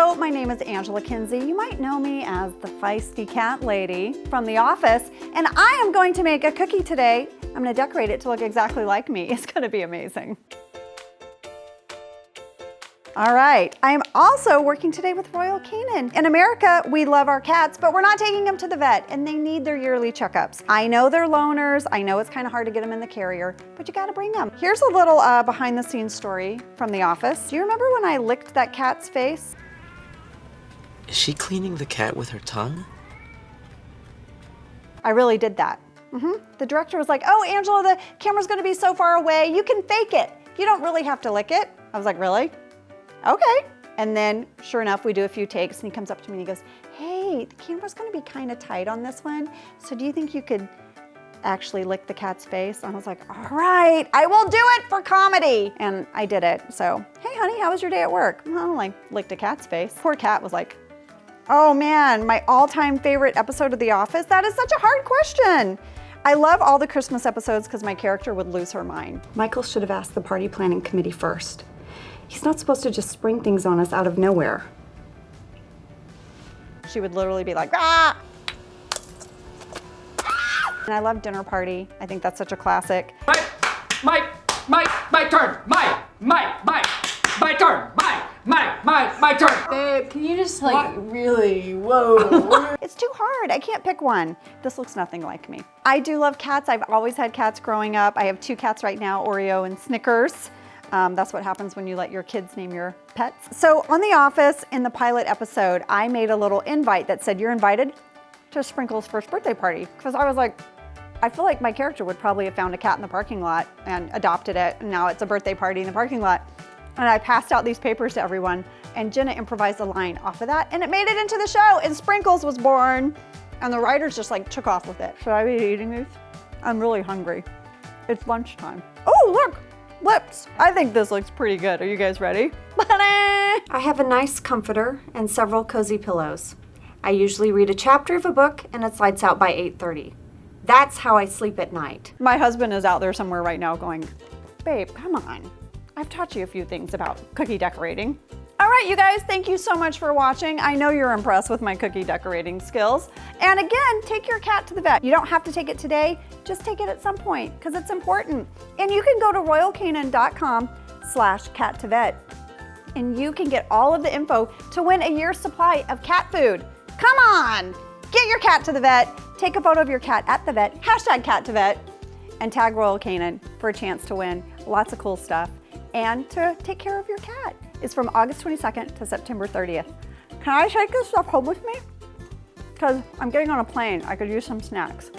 Hello, my name is Angela Kinsey. You might know me as the feisty cat lady from The Office, and I am going to make a cookie today. I'm going to decorate it to look exactly like me. It's going to be amazing. All right, I'm also working today with Royal Canin. In America, we love our cats, but we're not taking them to the vet, and they need their yearly checkups. I know they're loners. I know it's kind of hard to get them in the carrier, but you gotta bring them. Here's a little behind the scenes story from The Office. Do you remember when I licked that cat's face? Is she cleaning the cat with her tongue? I really did that. The director was like, oh, Angela, the camera's gonna be so far away, you can fake it. You don't really have to lick it. I was like, really? Okay. And then sure enough, we do a few takes and he comes up to me and he goes, hey, the camera's gonna be kind of tight on this one. So do you think you could actually lick the cat's face? And I was like, all right, I will do it for comedy. And I did it. So, hey honey, how was your day at work? Well, I licked a cat's face. Poor cat was like, oh man, my all-time favorite episode of The Office? That is such a hard question. I love all the Christmas episodes because my character would lose her mind. Michael should have asked the party planning committee first. He's not supposed to just spring things on us out of nowhere. She would literally be like, ah! And I love Dinner Party. I think that's such a classic. My turn. My turn. My turn. Babe, can you just really, whoa. It's too hard, I can't pick one. This looks nothing like me. I do love cats, I've always had cats growing up. I have two cats right now, Oreo and Snickers. That's what happens when you let your kids name your pets. So on The Office, in the pilot episode, I made a little invite that said, you're invited to Sprinkle's first birthday party. Because I was like, I feel like my character would probably have found a cat in the parking lot and adopted it, and now it's a birthday party in the parking lot. And I passed out these papers to everyone, and Jenna improvised a line off of that, and it made it into the show, and Sprinkles was born. And the writers just like took off with it. Should I be eating these? I'm really hungry. It's lunchtime. Oh, look! Lips. I think this looks pretty good. Are you guys ready? I have a nice comforter and several cozy pillows. I usually read a chapter of a book and it's lights out by 8:30. That's how I sleep at night. My husband is out there somewhere right now going, babe, come on. I've taught you a few things about cookie decorating. All right, you guys, thank you so much for watching. I know you're impressed with my cookie decorating skills. And again, take your cat to the vet. You don't have to take it today, just take it at some point because it's important. And you can go to royalcanin.com/cat-to-vet and you can get all of the info to win a year's supply of cat food. Come on, get your cat to the vet, take a photo of your cat at the vet, #cat-to-vet, and tag Royal Canin for a chance to win lots of cool stuff and to take care of your cat. It's from August 22nd to September 30th. Can I take this stuff home with me? Because I'm getting on a plane. I could use some snacks.